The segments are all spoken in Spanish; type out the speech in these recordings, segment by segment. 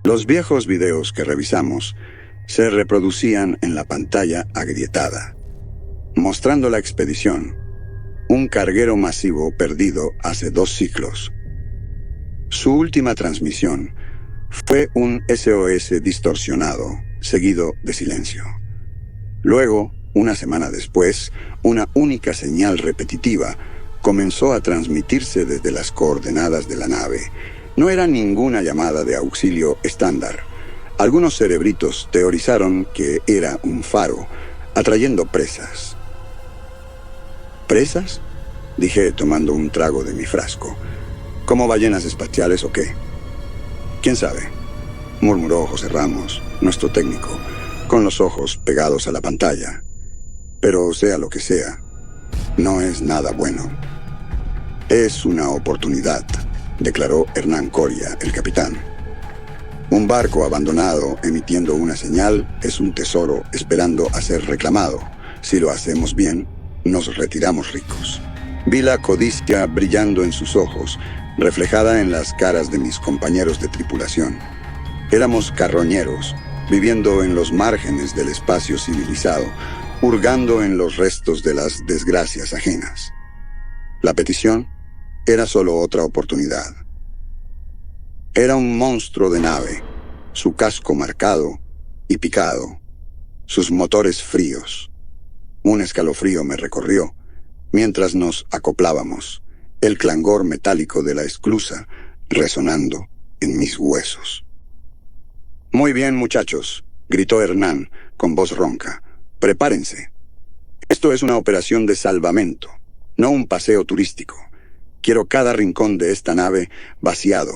Los viejos videos que revisamos se reproducían en la pantalla agrietada, mostrando la expedición, un carguero masivo perdido hace 2 siglos. Su última transmisión fue un SOS distorsionado, seguido de silencio. Luego, una semana después, una única señal repetitiva comenzó a transmitirse desde las coordenadas de la nave. No era ninguna llamada de auxilio estándar. Algunos cerebritos teorizaron que era un faro, atrayendo presas. ¿Presas?, dije tomando un trago de mi frasco. ¿Como ballenas espaciales o qué? ¿Quién sabe?, murmuró José Ramos, nuestro técnico, con los ojos pegados a la pantalla. Pero sea lo que sea, no es nada bueno. Es una oportunidad, declaró Hernán Coria, el capitán. Un barco abandonado emitiendo una señal es un tesoro esperando a ser reclamado. Si lo hacemos bien, nos retiramos ricos. Vi la codicia brillando en sus ojos, reflejada en las caras de mis compañeros de tripulación. Éramos carroñeros, viviendo en los márgenes del espacio civilizado, hurgando en los restos de las desgracias ajenas. La petición era solo otra oportunidad. Era un monstruo de nave, su casco marcado y picado, sus motores fríos. Un escalofrío me recorrió mientras nos acoplábamos, el clangor metálico de la esclusa resonando en mis huesos. «Muy bien, muchachos», gritó Hernán con voz ronca. «Prepárense. Esto es una operación de salvamento, no un paseo turístico. Quiero cada rincón de esta nave vaciado».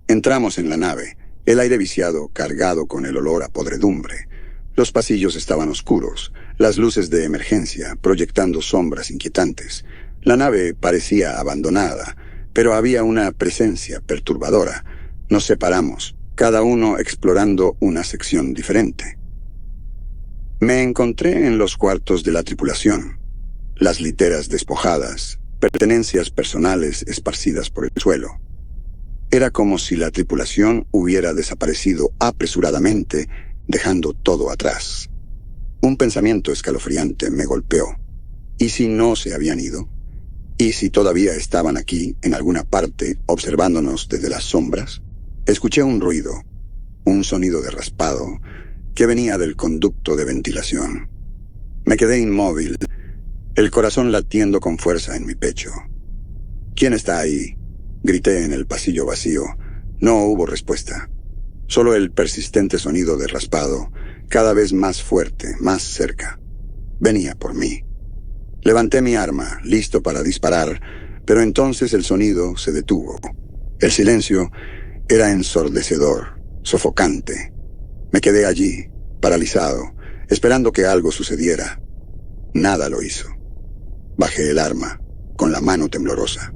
Entramos en la nave, el aire viciado cargado con el olor a podredumbre. Los pasillos estaban oscuros, las luces de emergencia proyectando sombras inquietantes. La nave parecía abandonada, pero había una presencia perturbadora. Nos separamos, cada uno explorando una sección diferente. Me encontré en los cuartos de la tripulación. Las literas despojadas, pertenencias personales esparcidas por el suelo. Era como si la tripulación hubiera desaparecido apresuradamente, dejando todo atrás. Un pensamiento escalofriante me golpeó. ¿Y si no se habían ido? ¿Y si todavía estaban aquí, en alguna parte, observándonos desde las sombras? Escuché un ruido, un sonido de raspado, que venía del conducto de ventilación. Me quedé inmóvil, el corazón latiendo con fuerza en mi pecho. ¿Quién está ahí?, grité en el pasillo vacío. No hubo respuesta. Solo el persistente sonido de raspado, cada vez más fuerte, más cerca. Venía por mí. Levanté mi arma, listo para disparar, pero entonces el sonido se detuvo. El silencio era ensordecedor, sofocante. Me quedé allí, paralizado, esperando que algo sucediera. Nada lo hizo. Bajé el arma, con la mano temblorosa.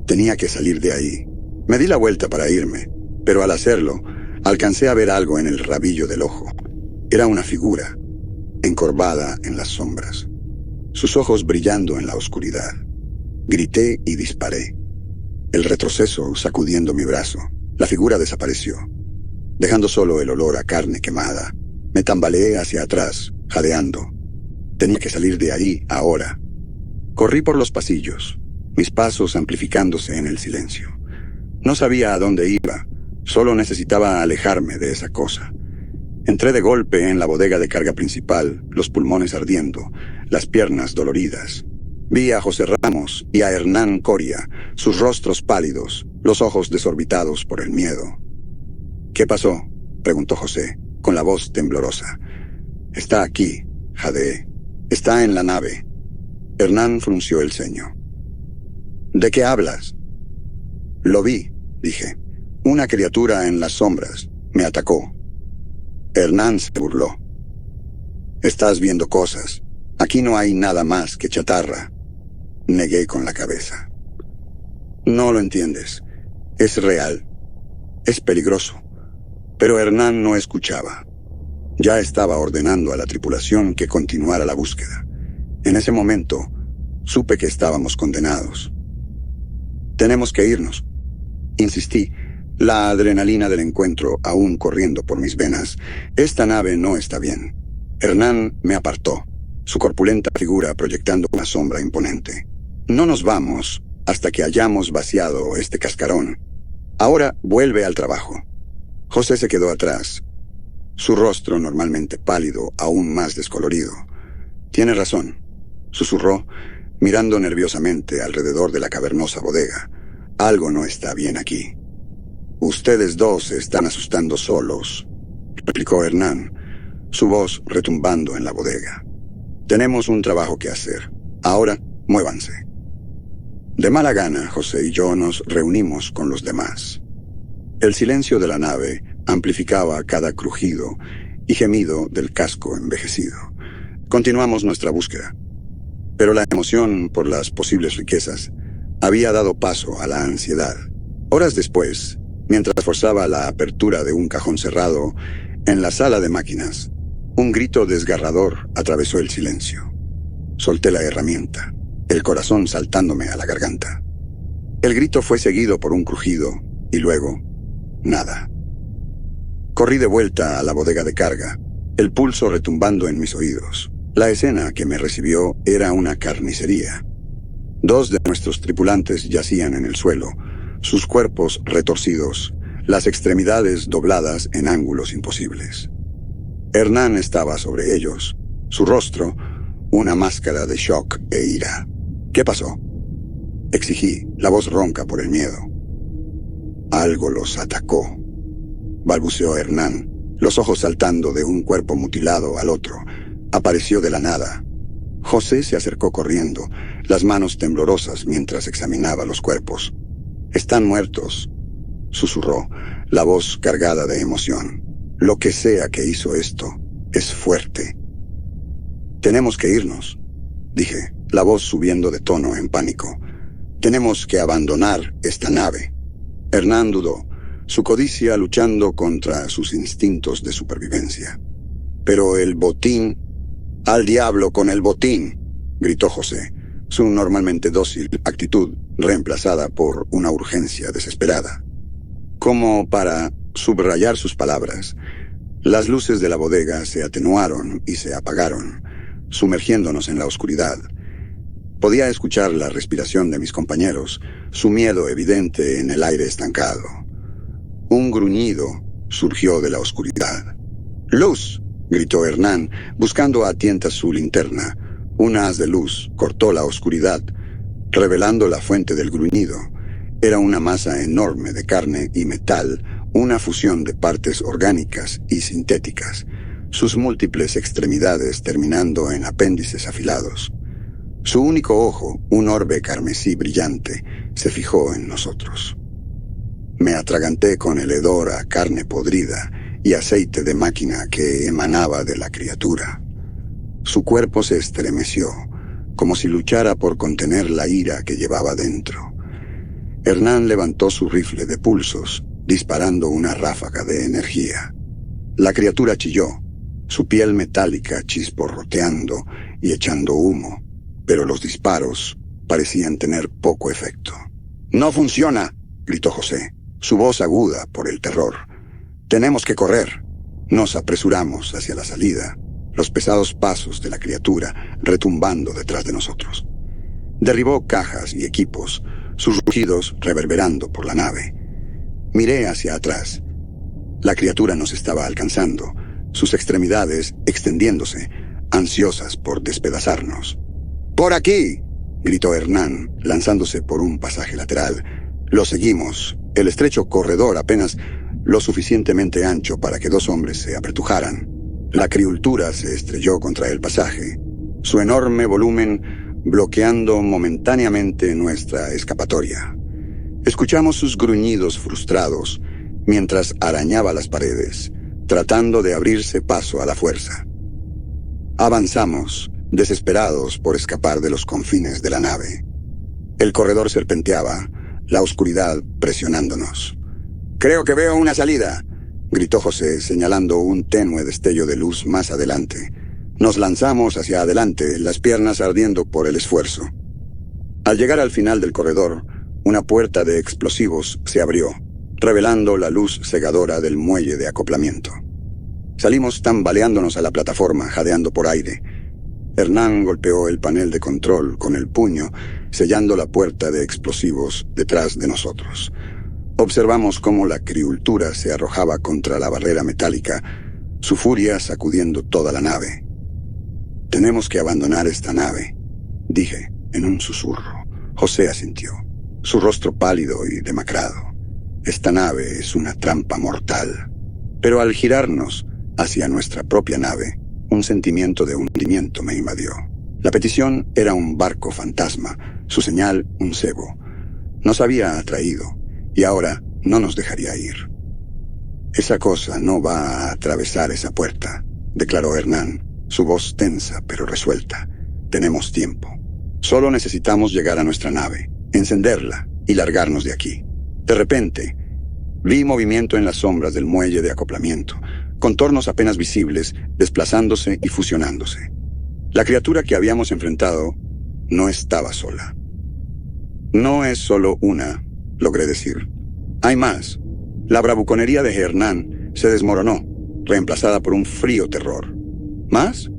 Tenía que salir de ahí. Me di la vuelta para irme, pero al hacerlo, alcancé a ver algo en el rabillo del ojo. Era una figura, encorvada en las sombras, sus ojos brillando en la oscuridad. Grité y disparé. El retroceso sacudiendo mi brazo. La figura desapareció, dejando solo el olor a carne quemada. Me tambaleé hacia atrás, jadeando. Tenía que salir de ahí, ahora. Corrí por los pasillos, mis pasos amplificándose en el silencio. No sabía a dónde iba, solo necesitaba alejarme de esa cosa. Entré de golpe en la bodega de carga principal, los pulmones ardiendo, las piernas doloridas. Vi a José Ramos y a Hernán Coria, sus rostros pálidos, los ojos desorbitados por el miedo. «¿Qué pasó?», preguntó José, con la voz temblorosa. «Está aquí», jadeé. «Está en la nave». Hernán frunció el ceño. «¿De qué hablas?». «Lo vi», dije. «Una criatura en las sombras. Me atacó». Hernán se burló. «Estás viendo cosas. Aquí no hay nada más que chatarra». Negué con la cabeza. «No lo entiendes. Es real. Es peligroso. Pero Hernán no escuchaba. Ya estaba ordenando a la tripulación que continuara la búsqueda. En ese momento, supe que estábamos condenados. Tenemos que irnos. Insistí, la adrenalina del encuentro aún corriendo por mis venas. Esta nave no está bien. Hernán me apartó, su corpulenta figura proyectando una sombra imponente. No nos vamos hasta que hayamos vaciado este cascarón. Ahora vuelve al trabajo. José se quedó atrás, su rostro normalmente pálido, aún más descolorido. Tiene razón, susurró, mirando nerviosamente alrededor de la cavernosa bodega. Algo no está bien aquí. Ustedes dos se están asustando solos, replicó Hernán, su voz retumbando en la bodega. Tenemos un trabajo que hacer. Ahora, muévanse. De mala gana, José y yo nos reunimos con los demás. El silencio de la nave amplificaba cada crujido y gemido del casco envejecido. Continuamos nuestra búsqueda. Pero la emoción por las posibles riquezas había dado paso a la ansiedad. Horas después, mientras forzaba la apertura de un cajón cerrado en la sala de máquinas, un grito desgarrador atravesó el silencio. Solté la herramienta, el corazón saltándome a la garganta. El grito fue seguido por un crujido y luego, nada. Corrí de vuelta a la bodega de carga, el pulso retumbando en mis oídos. La escena que me recibió era una carnicería. 2 de nuestros tripulantes yacían en el suelo, sus cuerpos retorcidos, las extremidades dobladas en ángulos imposibles. Hernán estaba sobre ellos, su rostro, una máscara de shock e ira. ¿Qué pasó?, exigí, la voz ronca por el miedo. Algo los atacó, balbuceó Hernán, los ojos saltando de un cuerpo mutilado al otro. Apareció de la nada. José se acercó corriendo, las manos temblorosas mientras examinaba los cuerpos. Están muertos, susurró, la voz cargada de emoción. Lo que sea que hizo esto es fuerte. Tenemos que irnos, dije, la voz subiendo de tono en pánico. Tenemos que abandonar esta nave. Hernán dudó, su codicia luchando contra sus instintos de supervivencia. Pero el botín... ¡Al diablo con el botín!, gritó José, su normalmente dócil actitud reemplazada por una urgencia desesperada. Como para subrayar sus palabras, las luces de la bodega se atenuaron y se apagaron, sumergiéndonos en la oscuridad. Podía escuchar la respiración de mis compañeros, su miedo evidente en el aire estancado. Un gruñido surgió de la oscuridad. ¡Luz!, gritó Hernán, buscando a tientas su linterna. Un haz de luz cortó la oscuridad, revelando la fuente del gruñido. Era una masa enorme de carne y metal, una fusión de partes orgánicas y sintéticas, sus múltiples extremidades terminando en apéndices afilados. Su único ojo, un orbe carmesí brillante, se fijó en nosotros. Me atraganté con el hedor a carne podrida y aceite de máquina que emanaba de la criatura. Su cuerpo se estremeció, como si luchara por contener la ira que llevaba dentro. Hernán levantó su rifle de pulsos, disparando una ráfaga de energía. La criatura chilló, su piel metálica chisporroteando y echando humo, pero los disparos parecían tener poco efecto. «¡No funciona!», gritó José, su voz aguda por el terror. «Tenemos que correr». Nos apresuramos hacia la salida, los pesados pasos de la criatura retumbando detrás de nosotros. Derribó cajas y equipos, sus rugidos reverberando por la nave. Miré hacia atrás. La criatura nos estaba alcanzando, sus extremidades extendiéndose, ansiosas por despedazarnos. «¡Por aquí!», gritó Hernán, lanzándose por un pasaje lateral. Lo seguimos, el estrecho corredor apenas lo suficientemente ancho para que 2 hombres se apretujaran. La criatura se estrelló contra el pasaje, su enorme volumen bloqueando momentáneamente nuestra escapatoria. Escuchamos sus gruñidos frustrados mientras arañaba las paredes, tratando de abrirse paso a la fuerza. Avanzamos, desesperados por escapar de los confines de la nave. El corredor serpenteaba, la oscuridad presionándonos. «Creo que veo una salida», gritó José, señalando un tenue destello de luz más adelante. Nos lanzamos hacia adelante, las piernas ardiendo por el esfuerzo. Al llegar al final del corredor, una puerta de explosivos se abrió, revelando la luz cegadora del muelle de acoplamiento. Salimos tambaleándonos a la plataforma, jadeando por aire. Hernán golpeó el panel de control con el puño, sellando la puerta de explosivos detrás de nosotros. Observamos cómo la criatura se arrojaba contra la barrera metálica, su furia sacudiendo toda la nave. «Tenemos que abandonar esta nave», dije en un susurro. José asintió, su rostro pálido y demacrado. «Esta nave es una trampa mortal». Pero al girarnos hacia nuestra propia nave, un sentimiento de hundimiento me invadió. La petición era un barco fantasma, su señal un cebo. Nos había atraído, y ahora no nos dejaría ir. «Esa cosa no va a atravesar esa puerta», declaró Hernán, su voz tensa pero resuelta. «Tenemos tiempo. Solo necesitamos llegar a nuestra nave, encenderla y largarnos de aquí». De repente, vi movimiento en las sombras del muelle de acoplamiento, contornos apenas visibles, desplazándose y fusionándose. La criatura que habíamos enfrentado no estaba sola. «No es solo una», logré decir. «Hay más». La bravuconería de Hernán se desmoronó, reemplazada por un frío terror. ¿Más?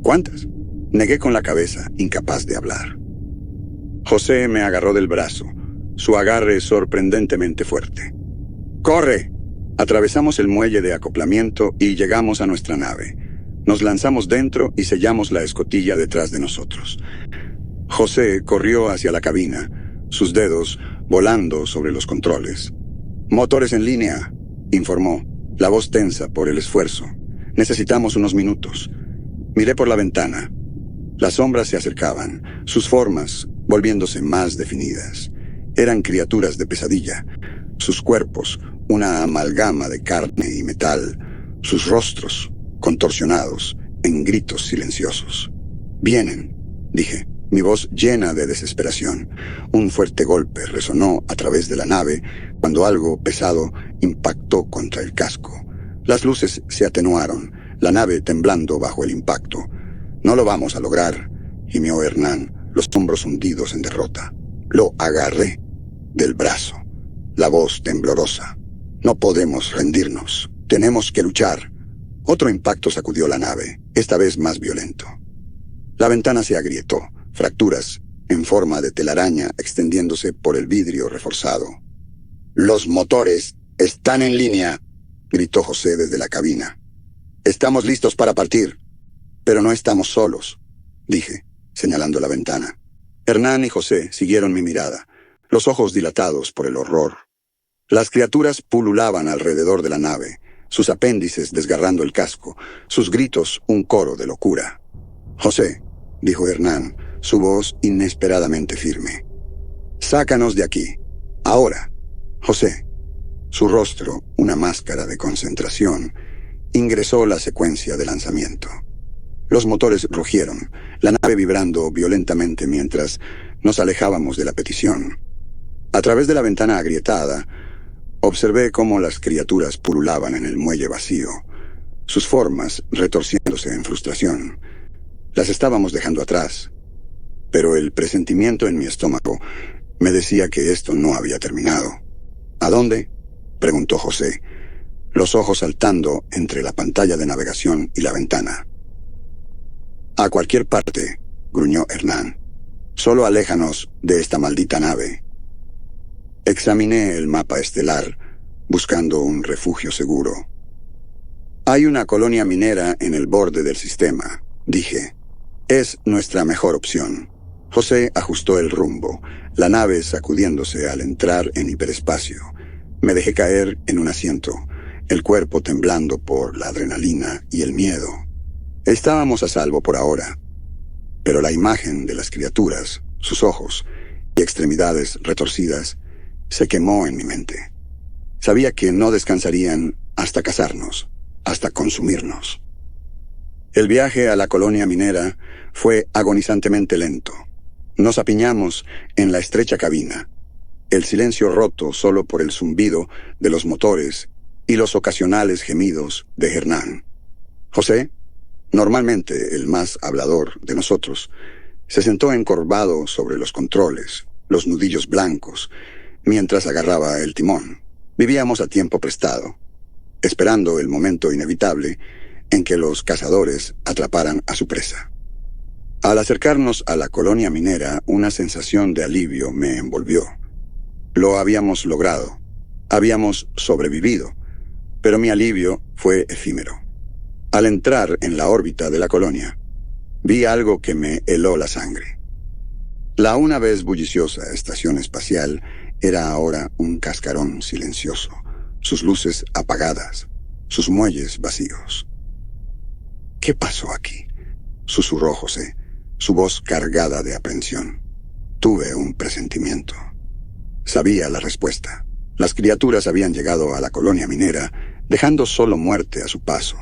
¿Cuántas? Negué con la cabeza, incapaz de hablar. José me agarró del brazo, su agarre sorprendentemente fuerte. «¡Corre!». Atravesamos el muelle de acoplamiento y llegamos a nuestra nave. Nos lanzamos dentro y sellamos la escotilla detrás de nosotros. José corrió hacia la cabina, sus dedos volando sobre los controles. «Motores en línea», informó, la voz tensa por el esfuerzo. «Necesitamos unos minutos». Miré por la ventana. Las sombras se acercaban, sus formas volviéndose más definidas. Eran criaturas de pesadilla, sus cuerpos una amalgama de carne y metal, sus rostros contorsionados en gritos silenciosos. «Vienen», dije, mi voz llena de desesperación. Un fuerte golpe resonó a través de la nave cuando algo pesado impactó contra el casco. Las luces se atenuaron, la nave temblando bajo el impacto. «No lo vamos a lograr», gimió Hernán, los hombros hundidos en derrota. Lo agarré del brazo, la voz temblorosa. «No podemos rendirnos. Tenemos que luchar». Otro impacto sacudió la nave, esta vez más violento. La ventana se agrietó, fracturas en forma de telaraña extendiéndose por el vidrio reforzado. «Los motores están en línea», gritó José desde la cabina. «Estamos listos para partir». «Pero no estamos solos», dije, señalando la ventana. Hernán y José siguieron mi mirada, los ojos dilatados por el horror. Las criaturas pululaban alrededor de la nave, sus apéndices desgarrando el casco, sus gritos un coro de locura. «José», dijo Hernán, su voz inesperadamente firme. «Sácanos de aquí. Ahora». José, su rostro una máscara de concentración, ingresó la secuencia de lanzamiento. Los motores rugieron, la nave vibrando violentamente mientras nos alejábamos de la petición. A través de la ventana agrietada, observé cómo las criaturas pululaban en el muelle vacío, sus formas retorciéndose en frustración. Las estábamos dejando atrás, pero el presentimiento en mi estómago me decía que esto no había terminado. «¿A dónde?», preguntó José, los ojos saltando entre la pantalla de navegación y la ventana. «A cualquier parte», gruñó Hernán. «Solo aléjanos de esta maldita nave». Examiné el mapa estelar, buscando un refugio seguro. «Hay una colonia minera en el borde del sistema», dije. «Es nuestra mejor opción». José ajustó el rumbo, la nave sacudiéndose al entrar en hiperespacio. Me dejé caer en un asiento, el cuerpo temblando por la adrenalina y el miedo. Estábamos a salvo por ahora, pero la imagen de las criaturas, sus ojos y extremidades retorcidas, se quemó en mi mente. Sabía que no descansarían hasta cazarnos, hasta consumirnos. El viaje a la colonia minera fue agonizantemente lento. Nos apiñamos en la estrecha cabina. el silencio roto solo por el zumbido de los motores y los ocasionales gemidos de Hernán. José, normalmente el más hablador de nosotros, se sentó encorvado sobre los controles, los nudillos blancos, mientras agarraba el timón. Vivíamos a tiempo prestado, esperando el momento inevitable en que los cazadores atraparan a su presa. Al acercarnos a la colonia minera, una sensación de alivio me envolvió. Lo habíamos logrado. Habíamos sobrevivido. Pero mi alivio fue efímero. Al entrar en la órbita de la colonia, vi algo que me heló la sangre. La una vez bulliciosa estación espacial era ahora un cascarón silencioso, sus luces apagadas, sus muelles vacíos. ¿Qué pasó aquí?, susurró José, su voz cargada de aprensión. Tuve un presentimiento. Sabía la respuesta. Las criaturas habían llegado a la colonia minera, dejando solo muerte a su paso.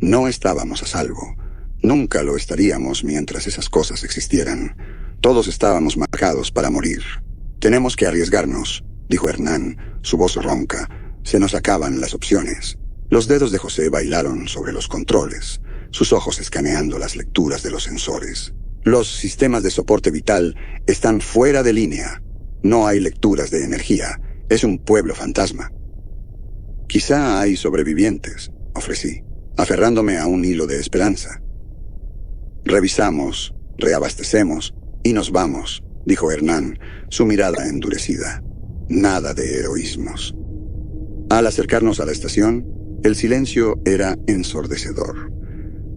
No estábamos a salvo. Nunca lo estaríamos mientras esas cosas existieran. Todos estábamos marcados para morir. Tenemos que arriesgarnos, dijo Hernán, su voz ronca. Se nos acaban las opciones. Los dedos de José bailaron sobre los controles, sus ojos escaneando las lecturas de los sensores. Los sistemas de soporte vital están fuera de línea. No hay lecturas de energía. Es un pueblo fantasma. Quizá hay sobrevivientes, ofrecí, aferrándome a un hilo de esperanza. Revisamos, reabastecemos y nos vamos, dijo Hernán, su mirada endurecida. Nada de heroísmos. Al acercarnos a la estación, el silencio era ensordecedor.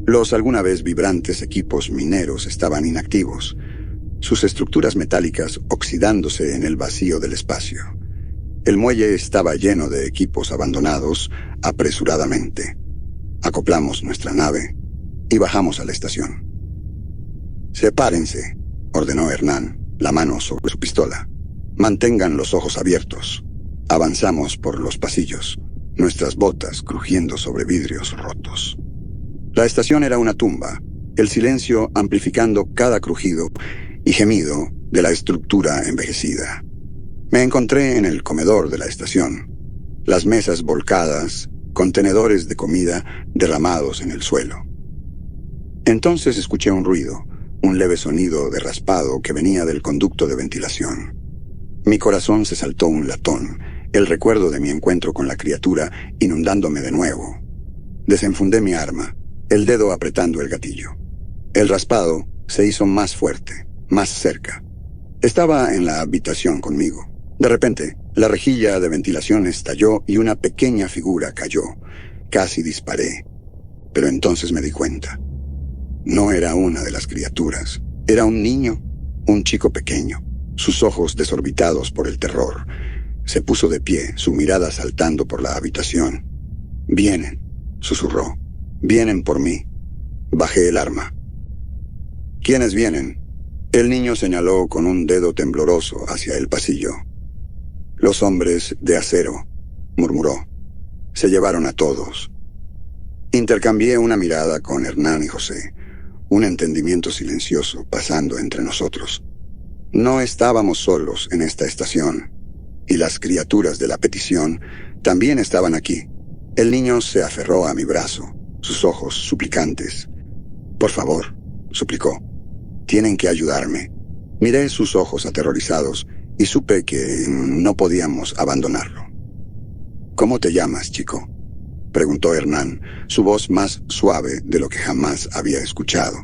Los alguna vez vibrantes equipos mineros estaban inactivos, sus estructuras metálicas oxidándose en el vacío del espacio. El muelle estaba lleno de equipos abandonados apresuradamente. Acoplamos nuestra nave y bajamos a la estación. «Sepárense», ordenó Hernán, la mano sobre su pistola. «Mantengan los ojos abiertos». Avanzamos por los pasillos, nuestras botas crujiendo sobre vidrios rotos. La estación era una tumba, el silencio amplificando cada crujido y gemido de la estructura envejecida. Me encontré en el comedor de la estación, las mesas volcadas, contenedores de comida derramados en el suelo. Entonces escuché un ruido, un leve sonido de raspado que venía del conducto de ventilación. Mi corazón se saltó un latón, el recuerdo de mi encuentro con la criatura inundándome de nuevo. Desenfundé mi arma, el dedo apretando el gatillo. El raspado se hizo más fuerte, más cerca. Estaba en la habitación conmigo. De repente, la rejilla de ventilación estalló y una pequeña figura cayó. Casi disparé, pero entonces me di cuenta. No era una de las criaturas. Era un niño, un chico pequeño, sus ojos desorbitados por el terror. Se puso de pie, su mirada saltando por la habitación. «Vienen», susurró. «Vienen por mí». Bajé el arma. «¿Quiénes vienen?». El niño señaló con un dedo tembloroso hacia el pasillo. «Los hombres de acero», murmuró. «Se llevaron a todos». Intercambié una mirada con Hernán y José, un entendimiento silencioso pasando entre nosotros. No estábamos solos en esta estación, y las criaturas de la petición también estaban aquí. El niño se aferró a mi brazo, sus ojos suplicantes. «Por favor», suplicó, «tienen que ayudarme». Miré sus ojos aterrorizados y supe que no podíamos abandonarlo. «¿Cómo te llamas, chico?», preguntó Hernán, su voz más suave de lo que jamás había escuchado.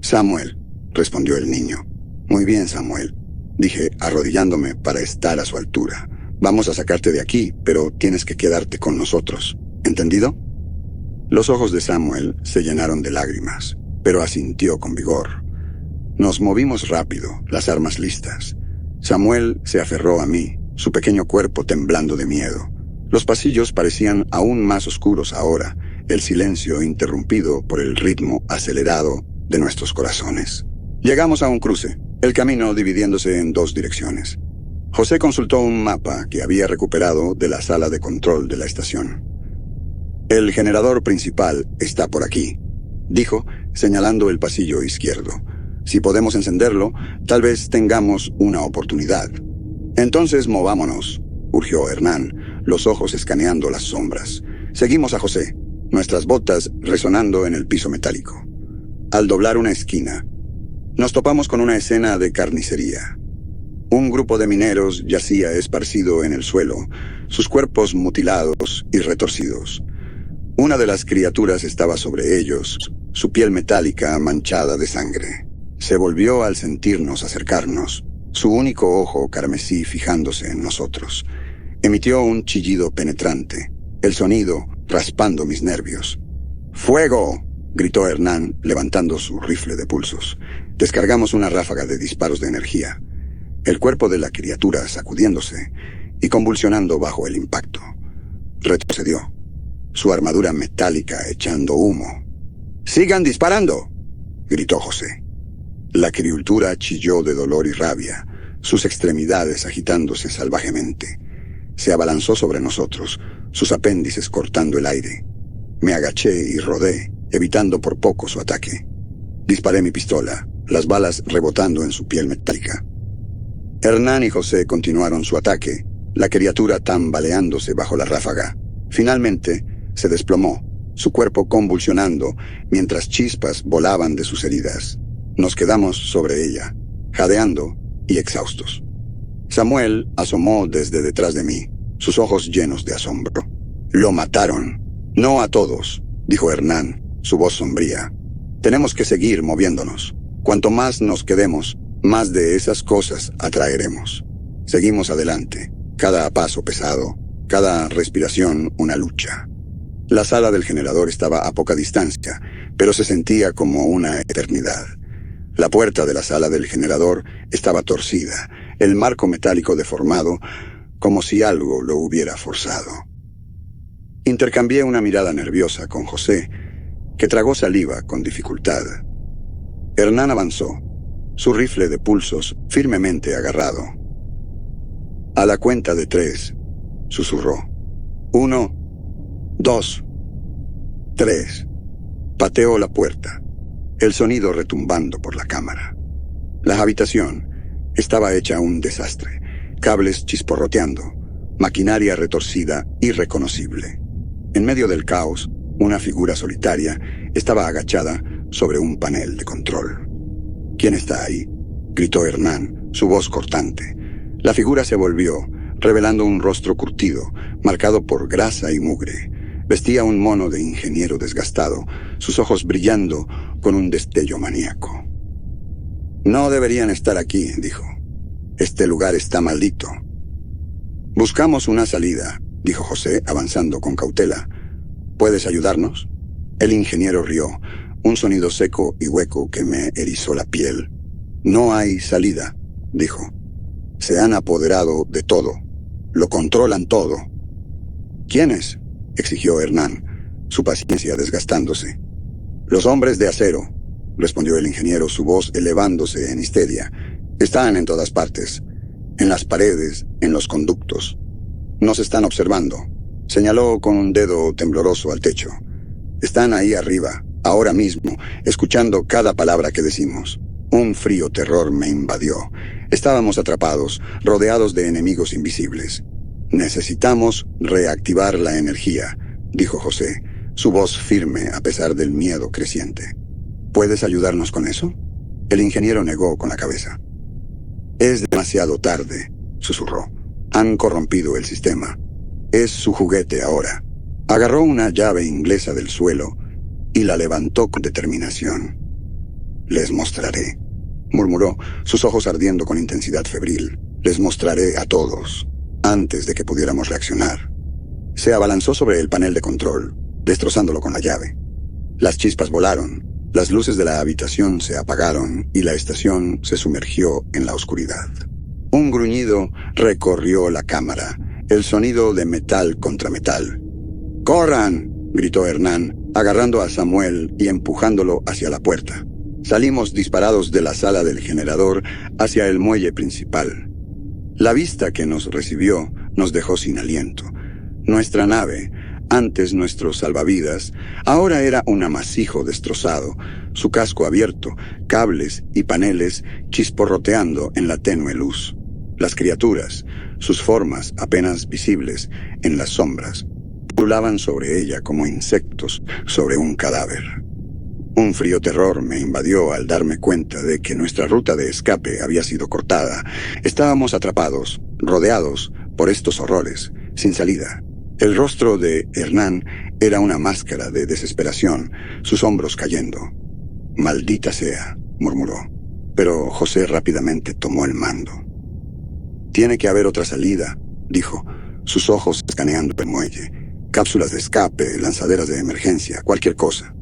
«Samuel», respondió el niño. «Muy bien, Samuel», dije, arrodillándome para estar a su altura. «Vamos a sacarte de aquí, pero tienes que quedarte con nosotros. ¿Entendido?». Los ojos de Samuel se llenaron de lágrimas, pero asintió con vigor. Nos movimos rápido, las armas listas. Samuel se aferró a mí, su pequeño cuerpo temblando de miedo. Los pasillos parecían aún más oscuros ahora, el silencio interrumpido por el ritmo acelerado de nuestros corazones. Llegamos a un cruce, el camino dividiéndose en dos direcciones. José consultó un mapa que había recuperado de la sala de control de la estación. «El generador principal está por aquí», dijo, señalando el pasillo izquierdo. «Si podemos encenderlo, tal vez tengamos una oportunidad». Entonces movámonos, urgió Hernán, los ojos escaneando las sombras. Seguimos a José, nuestras botas resonando en el piso metálico. Al doblar una esquina, nos topamos con una escena de carnicería. Un grupo de mineros yacía esparcido en el suelo, sus cuerpos mutilados y retorcidos. Una de las criaturas estaba sobre ellos, su piel metálica manchada de sangre. Se volvió al sentirnos acercarnos, su único ojo carmesí fijándose en nosotros. Emitió un chillido penetrante, el sonido raspando mis nervios. ¡Fuego!, gritó Hernán, levantando su rifle de pulsos. Descargamos una ráfaga de disparos de energía. El cuerpo de la criatura sacudiéndose y convulsionando bajo el impacto. Retrocedió, su armadura metálica echando humo. ¡Sigan disparando!, gritó José. La criatura chilló de dolor y rabia, sus extremidades agitándose salvajemente. Se abalanzó sobre nosotros, sus apéndices cortando el aire. Me agaché y rodé, evitando por poco su ataque. Disparé mi pistola, las balas rebotando en su piel metálica. Hernán y José continuaron su ataque, la criatura tambaleándose bajo la ráfaga. Finalmente, se desplomó, su cuerpo convulsionando, mientras chispas volaban de sus heridas. Nos quedamos sobre ella, jadeando y exhaustos. Samuel asomó desde detrás de mí, sus ojos llenos de asombro. «Lo mataron». «No a todos», dijo Hernán, su voz sombría. «Tenemos que seguir moviéndonos. Cuanto más nos quedemos, más de esas cosas atraeremos». Seguimos adelante, cada paso pesado, cada respiración una lucha. La sala del generador estaba a poca distancia, pero se sentía como una eternidad. La puerta de la sala del generador estaba torcida, el marco metálico deformado, como si algo lo hubiera forzado. Intercambié una mirada nerviosa con José, que tragó saliva con dificultad. Hernán avanzó, su rifle de pulsos firmemente agarrado. «A la cuenta de 3», susurró. 1, 2, 3. Pateó la puerta, el sonido retumbando por la cámara. La habitación estaba hecha un desastre, cables chisporroteando, maquinaria retorcida, irreconocible. En medio del caos, una figura solitaria estaba agachada sobre un panel de control. «¿Quién está ahí?», gritó Hernán, su voz cortante. La figura se volvió, revelando un rostro curtido, marcado por grasa y mugre. Vestía un mono de ingeniero desgastado, sus ojos brillando con un destello maníaco. «No deberían estar aquí», dijo. «Este lugar está maldito». «Buscamos una salida», dijo José, avanzando con cautela. «¿Puedes ayudarnos?». El ingeniero rió, un sonido seco y hueco que me erizó la piel. «No hay salida», dijo. «Se han apoderado de todo. Lo controlan todo». «¿Quiénes?», exigió Hernán, su paciencia desgastándose. «Los hombres de acero», respondió el ingeniero, su voz elevándose en histeria. «Están en todas partes, en las paredes, en los conductos. Nos están observando», señaló con un dedo tembloroso al techo. «Están ahí arriba, ahora mismo, escuchando cada palabra que decimos». Un frío terror me invadió. Estábamos atrapados, rodeados de enemigos invisibles. «Necesitamos reactivar la energía», dijo José, su voz firme a pesar del miedo creciente. «¿Puedes ayudarnos con eso?». El ingeniero negó con la cabeza. «Es demasiado tarde», susurró. «Han corrompido el sistema. Es su juguete ahora». Agarró una llave inglesa del suelo y la levantó con determinación. «Les mostraré», murmuró, sus ojos ardiendo con intensidad febril. «Les mostraré a todos», antes de que pudiéramos reaccionar. Se abalanzó sobre el panel de control, destrozándolo con la llave. Las chispas volaron, las luces de la habitación se apagaron y la estación se sumergió en la oscuridad. Un gruñido recorrió la cámara, el sonido de metal contra metal. «¡Corran!», gritó Hernán, agarrando a Samuel y empujándolo hacia la puerta. Salimos disparados de la sala del generador hacia el muelle principal. La vista que nos recibió nos dejó sin aliento. Nuestra nave, antes nuestro salvavidas, ahora era un amasijo destrozado, su casco abierto, cables y paneles chisporroteando en la tenue luz. Las criaturas, sus formas apenas visibles en las sombras, pululaban sobre ella como insectos sobre un cadáver. Un frío terror me invadió al darme cuenta de que nuestra ruta de escape había sido cortada. Estábamos atrapados, rodeados por estos horrores, sin salida. El rostro de Hernán era una máscara de desesperación, sus hombros cayendo. «Maldita sea», murmuró, pero José rápidamente tomó el mando. «Tiene que haber otra salida», dijo, sus ojos escaneando el muelle. «Cápsulas de escape, lanzaderas de emergencia, cualquier cosa».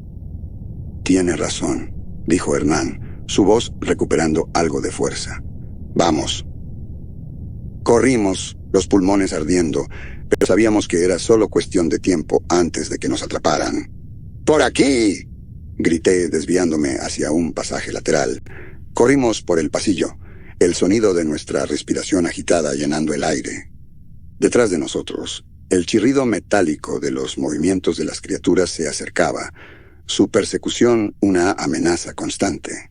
«Tiene razón», dijo Hernán, su voz recuperando algo de fuerza. «Vamos». Corrimos, los pulmones ardiendo, pero sabíamos que era solo cuestión de tiempo antes de que nos atraparan. «¡Por aquí!», grité desviándome hacia un pasaje lateral. Corrimos por el pasillo, el sonido de nuestra respiración agitada llenando el aire. Detrás de nosotros, el chirrido metálico de los movimientos de las criaturas se acercaba, su persecución una amenaza constante.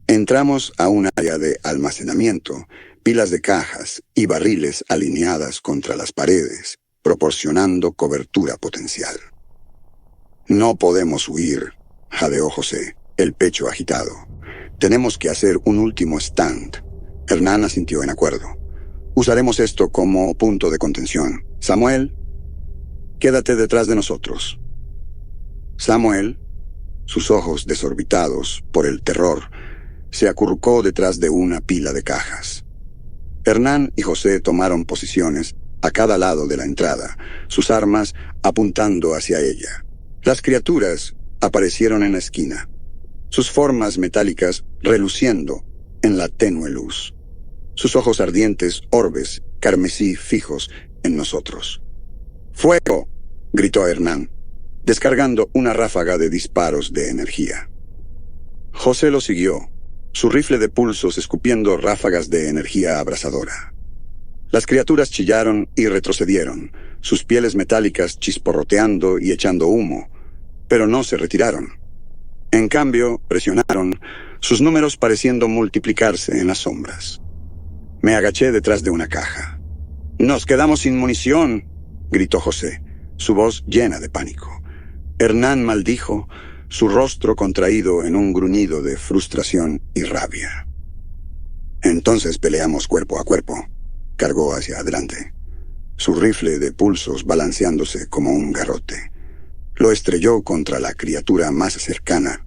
Entramos a un área de almacenamiento, pilas de cajas y barriles alineadas contra las paredes, proporcionando cobertura potencial. «No podemos huir», jadeó José, el pecho agitado. «Tenemos que hacer un último stand». Hernán asintió en acuerdo. «Usaremos esto como punto de contención. Samuel, quédate detrás de nosotros». Samuel, sus ojos desorbitados por el terror, se acurrucó detrás de una pila de cajas. Hernán y José tomaron posiciones a cada lado de la entrada, sus armas apuntando hacia ella. Las criaturas aparecieron en la esquina, sus formas metálicas reluciendo en la tenue luz, sus ojos ardientes, orbes, carmesí fijos en nosotros. «¡Fuego!», gritó Hernán, descargando una ráfaga de disparos de energía. José lo siguió, su rifle de pulsos escupiendo ráfagas de energía abrasadora. Las criaturas chillaron y retrocedieron, sus pieles metálicas chisporroteando y echando humo, pero no se retiraron. En cambio, presionaron, sus números pareciendo multiplicarse en las sombras. Me agaché detrás de una caja. «¡Nos quedamos sin munición!», gritó José, su voz llena de pánico. Hernán maldijo, su rostro contraído en un gruñido de frustración y rabia. «Entonces peleamos cuerpo a cuerpo», cargó hacia adelante, su rifle de pulsos balanceándose como un garrote. Lo estrelló contra la criatura más cercana,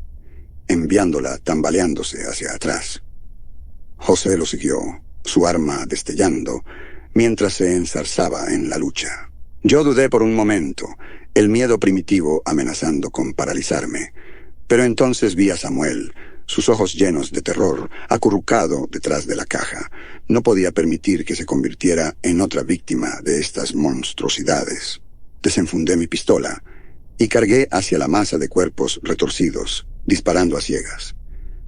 enviándola tambaleándose hacia atrás. José lo siguió, su arma destellando, mientras se enzarzaba en la lucha. Yo dudé por un momento, el miedo primitivo amenazando con paralizarme. Pero entonces vi a Samuel, sus ojos llenos de terror, acurrucado detrás de la caja. No podía permitir que se convirtiera en otra víctima de estas monstruosidades. Desenfundé mi pistola y cargué hacia la masa de cuerpos retorcidos, disparando a ciegas.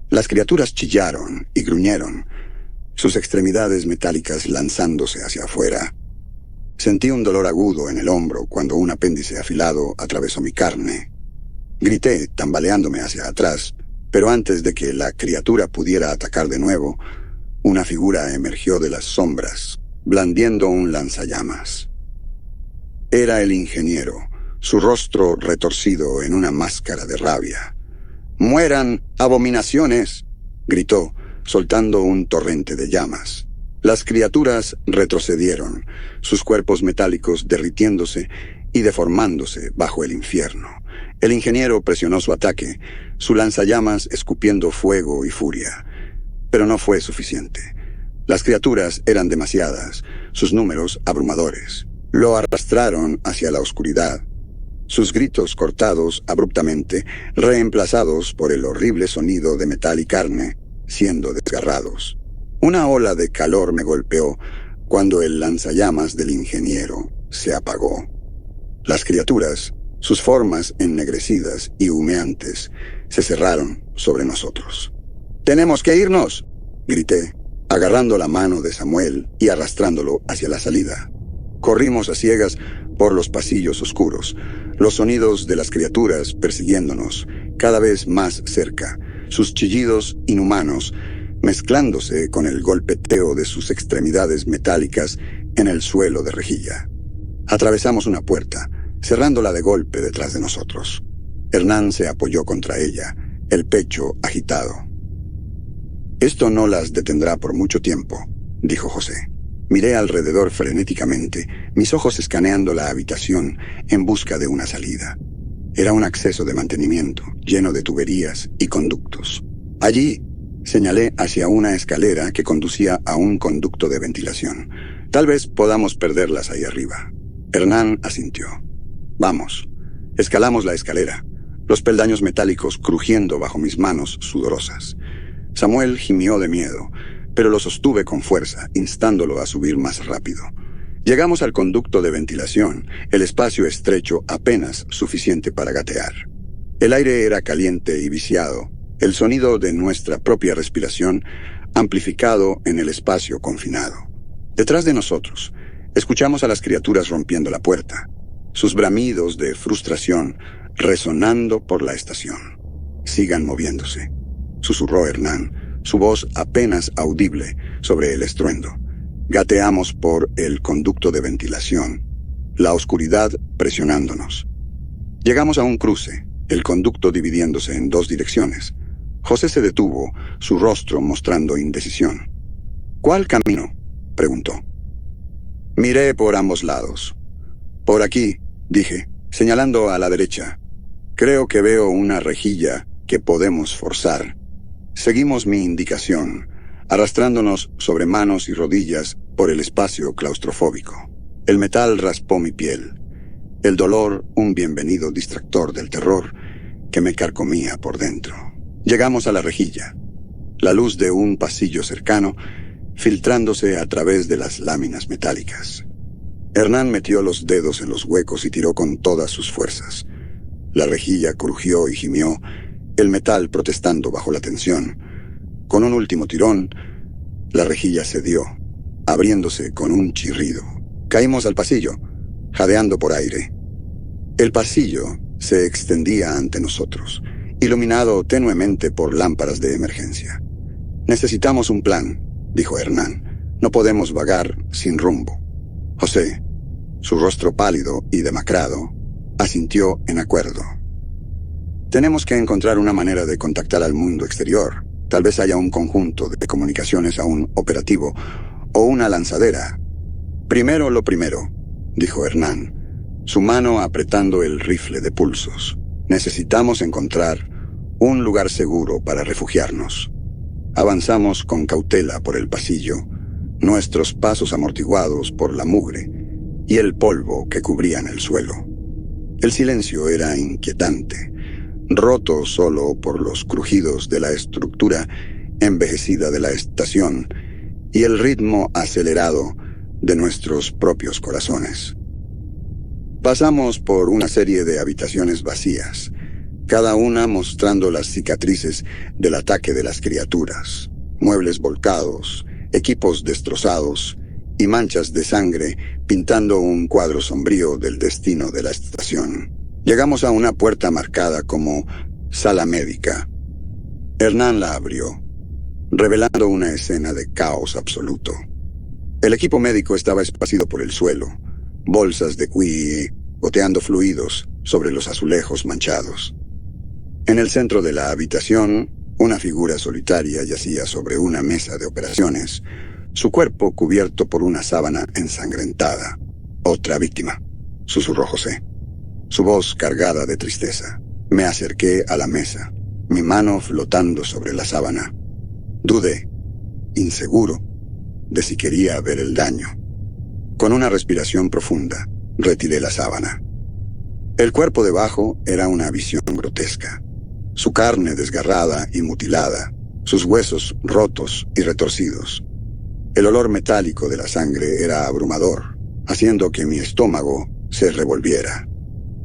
Las criaturas chillaron y gruñeron, sus extremidades metálicas lanzándose hacia afuera. Sentí un dolor agudo en el hombro cuando un apéndice afilado atravesó mi carne. Grité, tambaleándome hacia atrás, pero antes de que la criatura pudiera atacar de nuevo, una figura emergió de las sombras, blandiendo un lanzallamas. Era el ingeniero, su rostro retorcido en una máscara de rabia. «¡Mueran, abominaciones!», gritó, soltando un torrente de llamas. Las criaturas retrocedieron, sus cuerpos metálicos derritiéndose y deformándose bajo el infierno. El ingeniero presionó su ataque, su lanzallamas escupiendo fuego y furia. Pero no fue suficiente. Las criaturas eran demasiadas, sus números abrumadores. Lo arrastraron hacia la oscuridad. Sus gritos cortados abruptamente, reemplazados por el horrible sonido de metal y carne, siendo desgarrados. Una ola de calor me golpeó cuando el lanzallamas del ingeniero se apagó. Las criaturas, sus formas ennegrecidas y humeantes, se cerraron sobre nosotros. «¡Tenemos que irnos!», grité, agarrando la mano de Samuel y arrastrándolo hacia la salida. Corrimos a ciegas por los pasillos oscuros, los sonidos de las criaturas persiguiéndonos, cada vez más cerca, sus chillidos inhumanos, mezclándose con el golpeteo de sus extremidades metálicas en el suelo de rejilla. Atravesamos una puerta, cerrándola de golpe detrás de nosotros. Hernán se apoyó contra ella, el pecho agitado. «Esto no las detendrá por mucho tiempo», dijo José. Miré alrededor frenéticamente, mis ojos escaneando la habitación en busca de una salida. Era un acceso de mantenimiento, lleno de tuberías y conductos. Allí, señalé hacia una escalera que conducía a un conducto de ventilación. «Tal vez podamos perderlas ahí arriba». Hernán asintió. «Vamos». Escalamos la escalera, los peldaños metálicos crujiendo bajo mis manos sudorosas. Samuel gimió de miedo, pero lo sostuve con fuerza, instándolo a subir más rápido. Llegamos al conducto de ventilación, el espacio estrecho apenas suficiente para gatear. El aire era caliente y viciado, el sonido de nuestra propia respiración amplificado en el espacio confinado. Detrás de nosotros, escuchamos a las criaturas rompiendo la puerta, sus bramidos de frustración resonando por la estación. «Sigan moviéndose», susurró Hernán, su voz apenas audible sobre el estruendo. Gateamos por el conducto de ventilación, la oscuridad presionándonos. Llegamos a un cruce, el conducto dividiéndose en dos direcciones. José se detuvo, su rostro mostrando indecisión. «¿Cuál camino?», preguntó. Miré por ambos lados. «Por aquí», dije, señalando a la derecha. «Creo que veo una rejilla que podemos forzar». Seguimos mi indicación, arrastrándonos sobre manos y rodillas por el espacio claustrofóbico. El metal raspó mi piel. El dolor, un bienvenido distractor del terror que me carcomía por dentro. Llegamos a la rejilla. La luz de un pasillo cercano filtrándose a través de las láminas metálicas. Hernán metió los dedos en los huecos y tiró con todas sus fuerzas. La rejilla crujió y gimió, el metal protestando bajo la tensión. Con un último tirón, la rejilla cedió, abriéndose con un chirrido. Caímos al pasillo, jadeando por aire. El pasillo se extendía ante nosotros, iluminado tenuemente por lámparas de emergencia. «Necesitamos un plan», dijo Hernán. «No podemos vagar sin rumbo». José, su rostro pálido y demacrado, asintió en acuerdo. «Tenemos que encontrar una manera de contactar al mundo exterior. Tal vez haya un conjunto de comunicaciones aún operativo o una lanzadera». «Primero lo primero», dijo Hernán, su mano apretando el rifle de pulsos. «Necesitamos encontrar un lugar seguro para refugiarnos». Avanzamos con cautela por el pasillo, nuestros pasos amortiguados por la mugre y el polvo que cubrían el suelo. El silencio era inquietante, roto solo por los crujidos de la estructura envejecida de la estación y el ritmo acelerado de nuestros propios corazones. Pasamos por una serie de habitaciones vacías, cada una mostrando las cicatrices del ataque de las criaturas, muebles volcados, equipos destrozados y manchas de sangre pintando un cuadro sombrío del destino de la estación. Llegamos a una puerta marcada como sala médica. Hernán la abrió, revelando una escena de caos absoluto. El equipo médico estaba esparcido por el suelo, bolsas de cuy goteando fluidos sobre los azulejos manchados. En el centro de la habitación, una figura solitaria yacía sobre una mesa de operaciones, su cuerpo cubierto por una sábana ensangrentada. «Otra víctima», susurró José, su voz cargada de tristeza. Me acerqué a la mesa, mi mano flotando sobre la sábana. Dudé, inseguro, de si quería ver el daño. Con una respiración profunda, retiré la sábana. El cuerpo debajo era una visión grotesca. Su carne desgarrada y mutilada, sus huesos rotos y retorcidos. El olor metálico de la sangre era abrumador, haciendo que mi estómago se revolviera.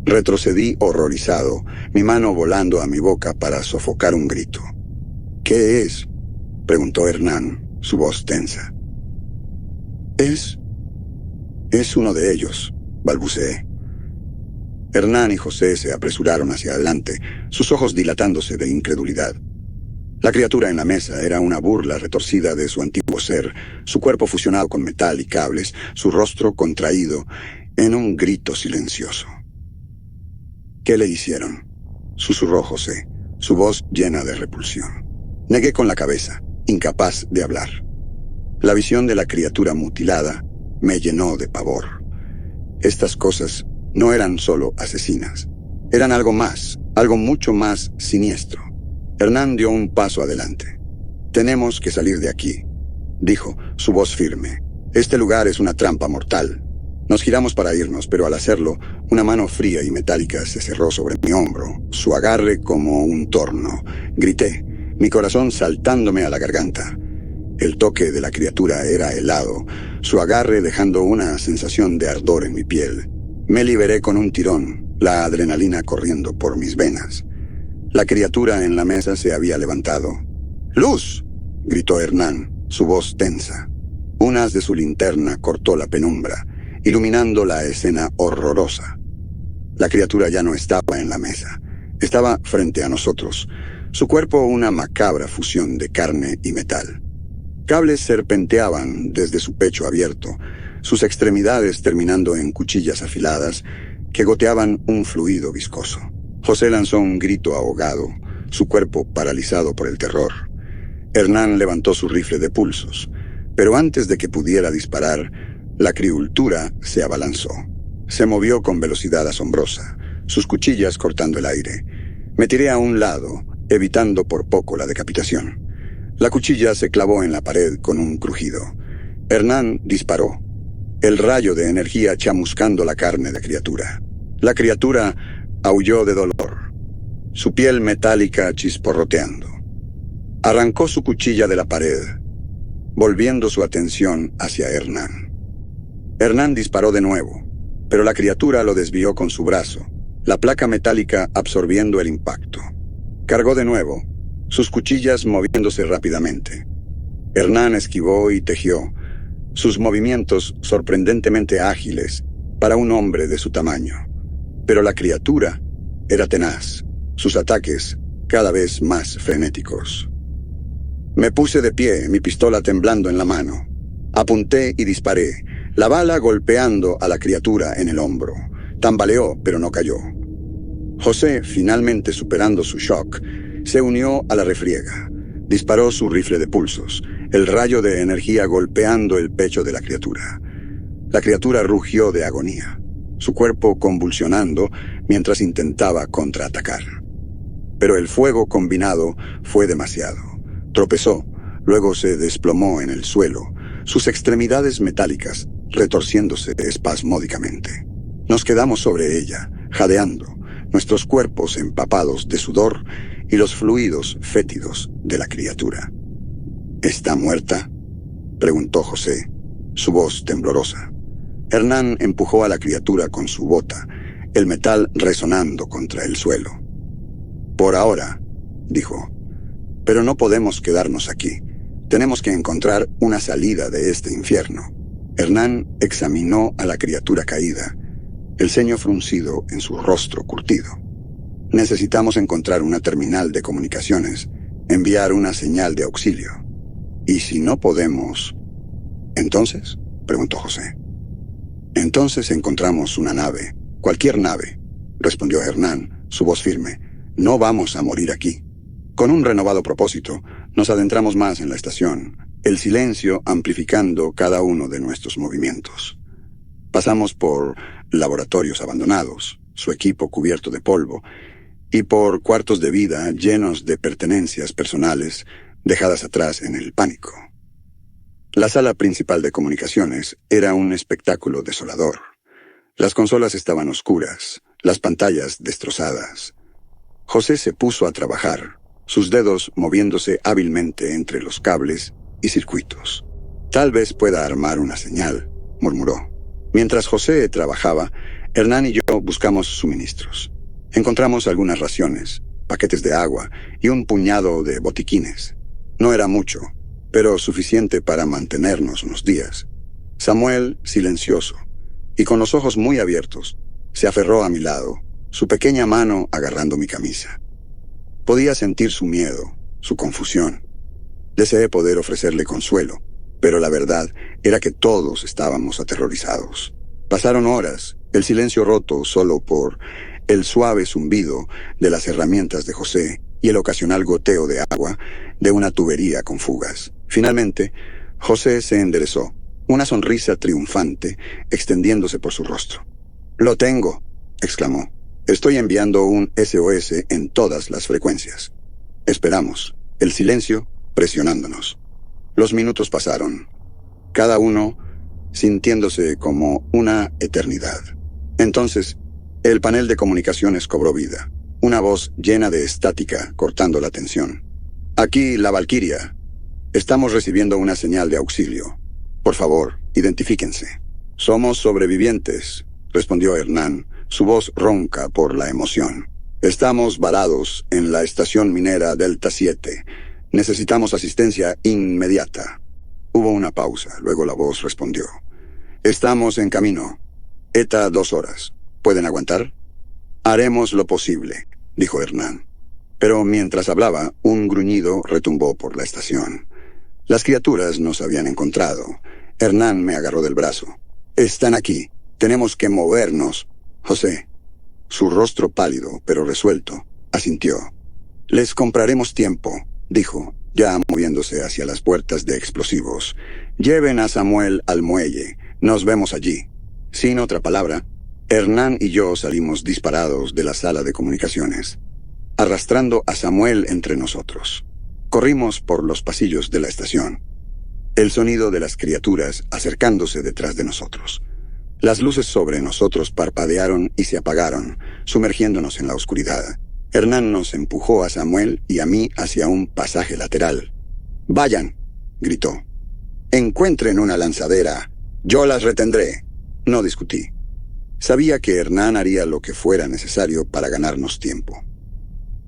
Retrocedí horrorizado, mi mano volando a mi boca para sofocar un grito. «¿Qué es?», preguntó Hernán, su voz tensa. Es uno de ellos», balbuceé. Hernán y José se apresuraron hacia adelante, sus ojos dilatándose de incredulidad. La criatura en la mesa era una burla retorcida de su antiguo ser, su cuerpo fusionado con metal y cables, su rostro contraído en un grito silencioso. ¿Qué le hicieron?, susurró José, su voz llena de repulsión. Negué con la cabeza, incapaz de hablar. La visión de la criatura mutilada me llenó de pavor. Estas cosas no eran solo asesinas. Eran algo más, algo mucho más siniestro. Hernán dio un paso adelante. «Tenemos que salir de aquí», dijo, su voz firme. «Este lugar es una trampa mortal». Nos giramos para irnos, pero al hacerlo, una mano fría y metálica se cerró sobre mi hombro, su agarre como un torno. Grité, mi corazón saltándome a la garganta. El toque de la criatura era helado, su agarre dejando una sensación de ardor en mi piel. Me liberé con un tirón, la adrenalina corriendo por mis venas. La criatura en la mesa se había levantado. «¡Luz!», gritó Hernán, su voz tensa. Un haz de su linterna cortó la penumbra, iluminando la escena horrorosa. La criatura ya no estaba en la mesa. Estaba frente a nosotros, su cuerpo una macabra fusión de carne y metal. Cables serpenteaban desde su pecho abierto, sus extremidades terminando en cuchillas afiladas que goteaban un fluido viscoso. José lanzó un grito ahogado, su cuerpo paralizado por el terror. Hernán levantó su rifle de pulsos, pero antes de que pudiera disparar, la criatura se abalanzó. Se movió con velocidad asombrosa, sus cuchillas cortando el aire. Me tiré a un lado, evitando por poco la decapitación. La cuchilla se clavó en la pared con un crujido. Hernán disparó, el rayo de energía chamuscando la carne de criatura. La criatura aulló de dolor, su piel metálica chisporroteando. Arrancó su cuchilla de la pared, volviendo su atención hacia Hernán. Hernán disparó de nuevo, pero la criatura lo desvió con su brazo, la placa metálica absorbiendo el impacto. Cargó de nuevo, sus cuchillas moviéndose rápidamente. Hernán esquivó y tejió, sus movimientos sorprendentemente ágiles para un hombre de su tamaño. Pero la criatura era tenaz, sus ataques cada vez más frenéticos. Me puse de pie, mi pistola temblando en la mano. Apunté y disparé, la bala golpeando a la criatura en el hombro. Tambaleó, pero no cayó. José, finalmente superando su shock, se unió a la refriega. Disparó su rifle de pulsos, el rayo de energía golpeando el pecho de la criatura. La criatura rugió de agonía, su cuerpo convulsionando mientras intentaba contraatacar. Pero el fuego combinado fue demasiado. Tropezó, luego se desplomó en el suelo, sus extremidades metálicas retorciéndose espasmódicamente. Nos quedamos sobre ella, jadeando, nuestros cuerpos empapados de sudor y los fluidos fétidos de la criatura. ¿Está muerta?, preguntó José, su voz temblorosa. Hernán empujó a la criatura con su bota, el metal resonando contra el suelo. «Por ahora», dijo, «pero no podemos quedarnos aquí. Tenemos que encontrar una salida de este infierno». Hernán examinó a la criatura caída, el ceño fruncido en su rostro curtido. «Necesitamos encontrar una terminal de comunicaciones, enviar una señal de auxilio. ¿Y si no podemos...?» «¿Entonces?», preguntó José. «Entonces encontramos una nave, cualquier nave», respondió Hernán, su voz firme. «No vamos a morir aquí». Con un renovado propósito, nos adentramos más en la estación, el silencio amplificando cada uno de nuestros movimientos. Pasamos por laboratorios abandonados, su equipo cubierto de polvo, y por cuartos de vida llenos de pertenencias personales dejadas atrás en el pánico. La sala principal de comunicaciones era un espectáculo desolador. Las consolas estaban oscuras, las pantallas destrozadas. José se puso a trabajar, sus dedos moviéndose hábilmente entre los cables y circuitos. «Tal vez pueda armar una señal», murmuró. Mientras José trabajaba, Hernán y yo buscamos suministros. Encontramos algunas raciones, paquetes de agua y un puñado de botiquines. No era mucho, pero suficiente para mantenernos unos días. Samuel, silencioso, y con los ojos muy abiertos, se aferró a mi lado, su pequeña mano agarrando mi camisa. Podía sentir su miedo, su confusión. Deseé poder ofrecerle consuelo, pero la verdad era que todos estábamos aterrorizados. Pasaron horas, el silencio roto solo por el suave zumbido de las herramientas de José y el ocasional goteo de agua de una tubería con fugas. Finalmente, José se enderezó, una sonrisa triunfante extendiéndose por su rostro. «Lo tengo», exclamó. «Estoy enviando un SOS en todas las frecuencias». Esperamos, el silencio presionándonos. Los minutos pasaron, cada uno sintiéndose como una eternidad. Entonces, el panel de comunicaciones cobró vida. Una voz llena de estática cortando la tensión. «Aquí, la Valquiria. Estamos recibiendo una señal de auxilio. Por favor, identifíquense». «Somos sobrevivientes», respondió Hernán, su voz ronca por la emoción. «Estamos varados en la estación minera Delta 7. Necesitamos asistencia inmediata». Hubo una pausa, luego la voz respondió. «Estamos en camino. ETA 2 horas. ¿Pueden aguantar?» «Haremos lo posible», dijo Hernán. Pero mientras hablaba, un gruñido retumbó por la estación. Las criaturas nos habían encontrado. Hernán me agarró del brazo. «Están aquí. Tenemos que movernos». José, su rostro pálido pero resuelto, asintió. «Les compraremos tiempo», dijo, ya moviéndose hacia las puertas de explosivos. «Lleven a Samuel al muelle. Nos vemos allí». Sin otra palabra, Hernán y yo salimos disparados de la sala de comunicaciones, arrastrando a Samuel entre nosotros. Corrimos por los pasillos de la estación, el sonido de las criaturas acercándose detrás de nosotros. Las luces sobre nosotros parpadearon y se apagaron, sumergiéndonos en la oscuridad. Hernán nos empujó a Samuel y a mí hacia un pasaje lateral. «Vayan», gritó. «Encuentren una lanzadera. Yo las retendré». No discutí. Sabía que Hernán haría lo que fuera necesario para ganarnos tiempo.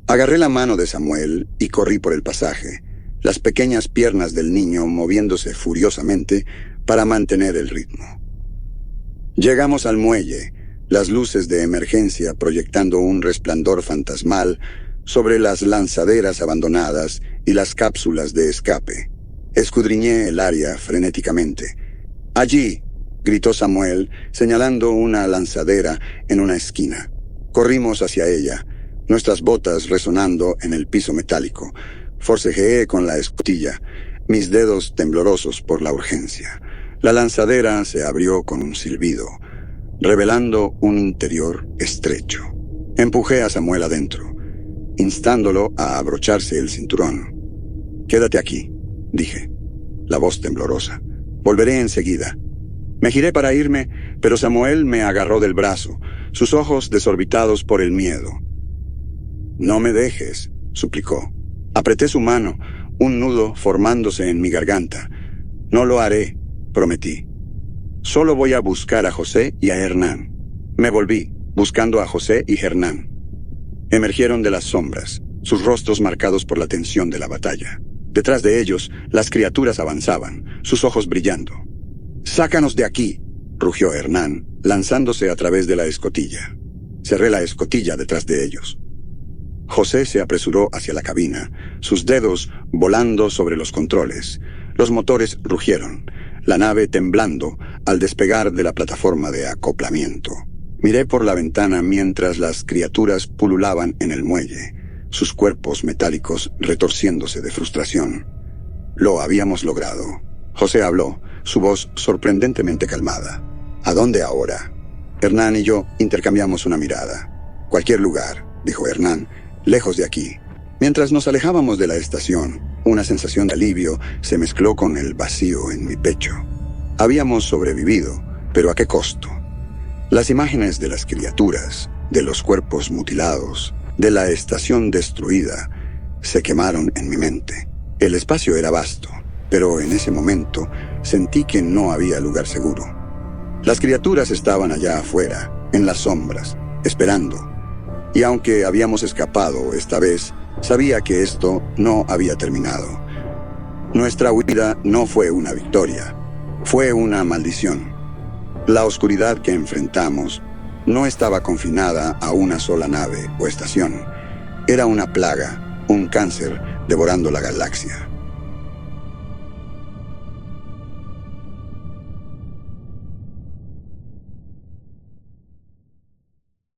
Agarré la mano de Samuel y corrí por el pasaje, las pequeñas piernas del niño moviéndose furiosamente para mantener el ritmo. Llegamos al muelle, las luces de emergencia proyectando un resplandor fantasmal sobre las lanzaderas abandonadas y las cápsulas de escape. Escudriñé el área frenéticamente. «Allí», gritó Samuel, señalando una lanzadera en una esquina. Corrimos hacia ella, nuestras botas resonando en el piso metálico. Forcejeé con la escotilla, mis dedos temblorosos por la urgencia. La lanzadera se abrió con un silbido, revelando un interior estrecho. Empujé a Samuel adentro, instándolo a abrocharse el cinturón. «Quédate aquí», dije, la voz temblorosa. «Volveré enseguida». Me giré para irme, pero Samuel me agarró del brazo, sus ojos desorbitados por el miedo. «No me dejes», suplicó. Apreté su mano, un nudo formándose en mi garganta. «No lo haré», prometí. «Solo voy a buscar a José y a Hernán». Me volví, buscando a José y Hernán. Emergieron de las sombras, sus rostros marcados por la tensión de la batalla. Detrás de ellos, las criaturas avanzaban, sus ojos brillando. «¡Sácanos de aquí!», rugió Hernán, lanzándose a través de la escotilla. Cerré la escotilla detrás de ellos. José se apresuró hacia la cabina, sus dedos volando sobre los controles. Los motores rugieron, la nave temblando al despegar de la plataforma de acoplamiento. Miré por la ventana mientras las criaturas pululaban en el muelle, sus cuerpos metálicos retorciéndose de frustración. Lo habíamos logrado. José habló, su voz sorprendentemente calmada. «¿A dónde ahora?» Hernán y yo intercambiamos una mirada. «Cualquier lugar», dijo Hernán, «lejos de aquí». Mientras nos alejábamos de la estación, una sensación de alivio se mezcló con el vacío en mi pecho. Habíamos sobrevivido, pero ¿a qué costo? Las imágenes de las criaturas, de los cuerpos mutilados, de la estación destruida, se quemaron en mi mente. El espacio era vasto, pero en ese momento sentí que no había lugar seguro. Las criaturas estaban allá afuera, en las sombras, esperando. Y aunque habíamos escapado esta vez, sabía que esto no había terminado. Nuestra huida no fue una victoria, fue una maldición. La oscuridad que enfrentamos no estaba confinada a una sola nave o estación. Era una plaga, Un cáncer devorando la galaxia.